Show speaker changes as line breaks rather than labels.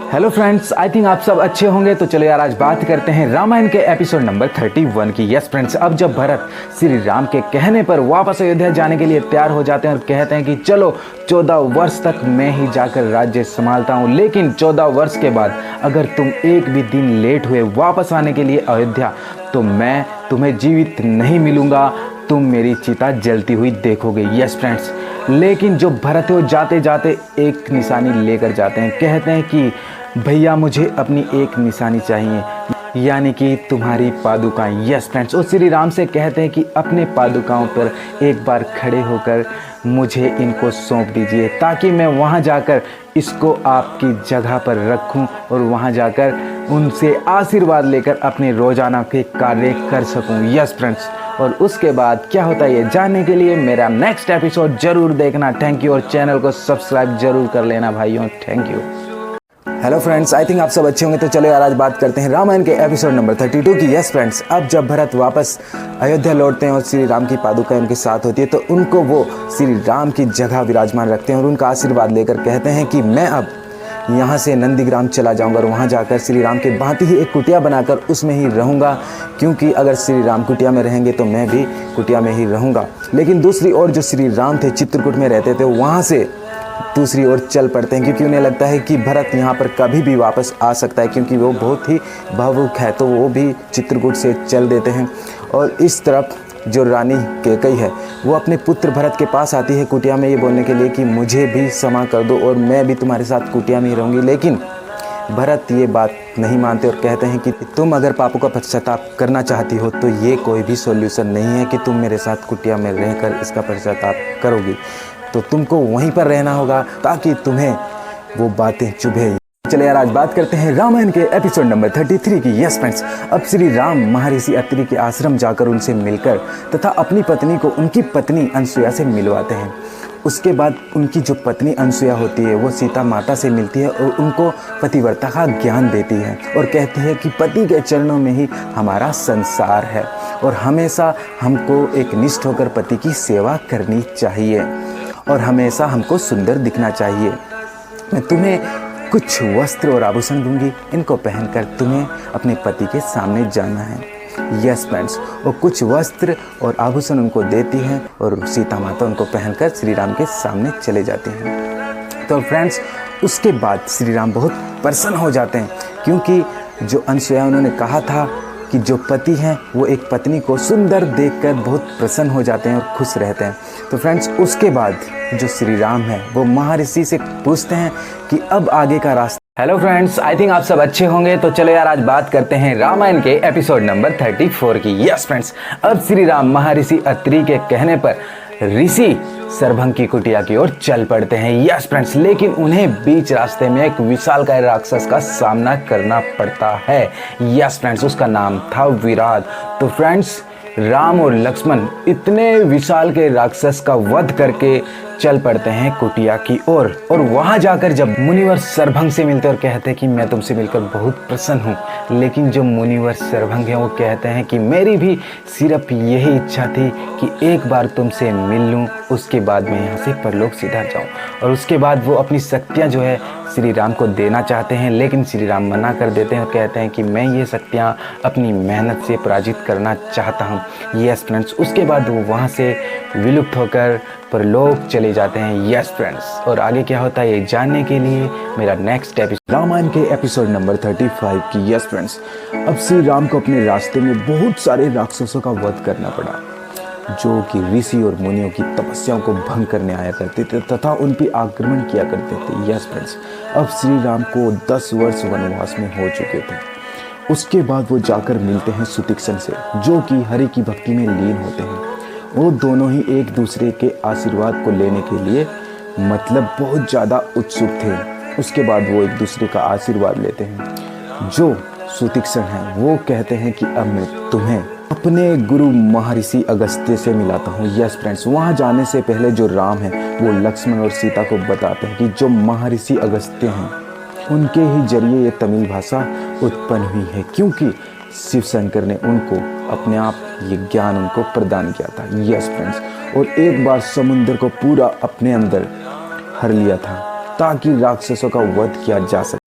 Hello friends, I think आप सब अच्छे होंगे। तो चलो यार, आज बात करते हैं रामायण के एपिसोड नंबर 31 की। यस फ्रेंड्स, अब जब भरत श्री राम के कहने पर वापस अयोध्या जाने के लिए तैयार हो जाते हैं और कहते हैं कि चलो 14 वर्ष तक मैं ही जाकर राज्य संभालता हूँ, लेकिन 14 वर्ष के बाद अगर तुम एक भी दिन लेट हुए वापस आने के लिए अयोध्या तो मैं तुम्हें जीवित नहीं मिलूंगा, तुम मेरी चिता जलती हुई देखोगे। यस फ्रेंड्स, लेकिन जो भरत है वो जाते जाते एक निशानी लेकर जाते हैं। कहते हैं कि भैया मुझे अपनी एक निशानी चाहिए, यानी कि तुम्हारी पादुकाएं। यस फ्रेंड्स, और श्री राम से कहते हैं कि अपने पादुकाओं पर एक बार खड़े होकर मुझे इनको सौंप दीजिए, ताकि मैं वहां जाकर इसको आपकी जगह पर रखूं और वहां जाकर उनसे आशीर्वाद लेकर अपने रोजाना के कार्य कर सकूं। यस फ्रेंड्स, और उसके बाद क्या होता है ये जानने के लिए मेरा नेक्स्ट एपिसोड जरूर देखना। थैंक यू, और चैनल को सब्सक्राइब जरूर कर लेना भाइयों। Thank you. Hello friends, I think आप सब अच्छे होंगे। तो चलो यार, आज बात करते हैं रामायण के एपिसोड नंबर 32 की। यस फ्रेंड्स, अब जब भरत वापस अयोध्या लौटते हैं और श्री राम की पादुकाएं उनके साथ होती है तो उनको वो श्री राम की जगह विराजमान रखते हैं और उनका आशीर्वाद लेकर कहते हैं कि मैं अब यहाँ से नंदीग्राम चला जाऊँगा और वहाँ जाकर श्री राम के भांति ही एक कुटिया बनाकर उसमें ही रहूँगा, क्योंकि अगर श्री राम कुटिया में रहेंगे तो मैं भी कुटिया में ही रहूँगा। लेकिन दूसरी ओर जो श्री राम थे चित्रकूट में रहते थे, वहाँ से दूसरी ओर चल पड़ते हैं, क्योंकि उन्हें लगता है कि भरत यहाँ पर कभी भी वापस आ सकता है, क्योंकि वो बहुत ही भावुक है। तो वो भी चित्रकूट से चल देते हैं और इस तरफ जो रानी कैकेयी है वो अपने पुत्र भरत के पास आती है कुटिया में, ये बोलने के लिए कि मुझे भी क्षमा कर दो और मैं भी तुम्हारे साथ कुटिया में ही रहूँगी। लेकिन भरत ये बात नहीं मानते और कहते हैं कि तुम अगर पापों का पश्चाताप करना चाहती हो तो ये कोई भी सॉल्यूशन नहीं है कि तुम मेरे साथ कुटिया में रहकर इसका पश्चाताप करोगी, तो तुमको वहीं पर रहना होगा ताकि तुम्हें वो बातें चुभे। चलिए यार, आज बात करते हैं रामायण के एपिसोड नंबर 33 की। यस फ्रेंड्स, अब श्री राम महर्षि अत्रि के आश्रम जाकर उनसे मिलकर तथा अपनी पत्नी को उनकी पत्नी अनसुया से मिलवाते हैं। उसके बाद उनकी जो पत्नी अनसुया होती है वो सीता माता से मिलती है और उनको पतिव्रता का ज्ञान देती है और कहती है कि पति के चरणों में ही हमारा संसार है और हमेशा हमको एक निष्ठ होकर पति की सेवा करनी चाहिए और हमेशा हमको सुंदर दिखना चाहिए। मैं तुम्हें कुछ वस्त्र और आभूषण दूंगी, इनको पहनकर तुम्हें अपने पति के सामने जाना है। यस फ्रेंड्स, और कुछ वस्त्र और आभूषण उनको देती हैं और सीता माता उनको पहनकर श्री राम के सामने चले जाते हैं। तो फ्रेंड्स, उसके बाद श्री राम बहुत प्रसन्न हो जाते हैं, क्योंकि जो अनसुया उन्होंने कहा था कि जो पति हैं वो एक पत्नी को सुंदर देखकर बहुत प्रसन्न हो जाते हैं और खुश रहते हैं। तो फ्रेंड्स, उसके बाद जो श्री राम है वो महर्षि से पूछते हैं कि अब आगे का रास्ता। हेलो फ्रेंड्स, आई थिंक आप सब अच्छे होंगे। तो चलो यार, आज बात करते हैं रामायण के एपिसोड नंबर 34 की। यस फ्रेंड्स, अब श्री राम महर्षि अत्रि के कहने पर ऋषि सरभंग की कुटिया की ओर चल पड़ते हैं। यस फ्रेंड्स, लेकिन उन्हें बीच रास्ते में एक विशालकाय राक्षस का सामना करना पड़ता है। यस फ्रेंड्स, उसका नाम था विराट। तो फ्रेंड्स, राम और लक्ष्मण इतने विशाल के राक्षस का वध करके चल पड़ते हैं कुटिया की ओर और वहां जाकर जब मुनिवर सरभंग से मिलते और कहते हैं कि मैं तुमसे मिलकर बहुत प्रसन्न हूं, लेकिन जो मुनिवर सरभंग है वो कहते हैं कि मेरी भी सिर्फ यही इच्छा थी कि एक बार तुमसे मिल लूं, उसके बाद मैं यहाँ से परलोक सीधा जाऊं। और उसके बाद वो अपनी शक्तियाँ जो है श्री राम को देना चाहते हैं, लेकिन श्री राम मना कर देते हैं और कहते हैं कि मैं ये शक्तियाँ अपनी मेहनत से पराजित करना चाहता हूँ। यस फ्रेंड्स, उसके बाद वो वहाँ से विलुप्त होकर परलोक चले जाते हैं। यस फ्रेंड्स, और आगे क्या होता है ये जानने के लिए मेरा नेक्स्ट एपिसोड रामायण के एपिसोड नंबर 35 की। यस फ्रेंड्स, अब श्री राम को अपने रास्ते में बहुत सारे राक्षसों का वध करना पड़ा, जो कि ऋषि और मुनियों की तपस्याओं को भंग करने आया करते थे तथा उन पर आक्रमण किया करते थे। यस फ्रेंड्स, अब श्री राम को 10 वर्ष वनवास में हो चुके थे। उसके बाद वो जाकर मिलते हैं सुतीक्षण से, जो कि हरि की भक्ति में लीन होते हैं। वो दोनों ही एक दूसरे के आशीर्वाद को लेने के लिए मतलब बहुत ज़्यादा उत्सुक थे। उसके बाद वो एक दूसरे का आशीर्वाद लेते हैं। जो सुतीक्षण है वो कहते हैं कि अब मैं तुम्हें अपने गुरु महर्षि अगस्त्य से मिलाता हूँ। यस फ्रेंड्स, वहाँ जाने से पहले जो राम है वो लक्ष्मण और सीता को बताते हैं कि जो महर्षि अगस्त्य हैं उनके ही जरिए ये तमिल भाषा उत्पन्न हुई है, क्योंकि शिव शंकर ने उनको अपने आप ये ज्ञान उनको प्रदान किया था। यस फ्रेंड्स, और एक बार समुद्र को पूरा अपने अंदर हर लिया था ताकि राक्षसों का वध किया जा सके।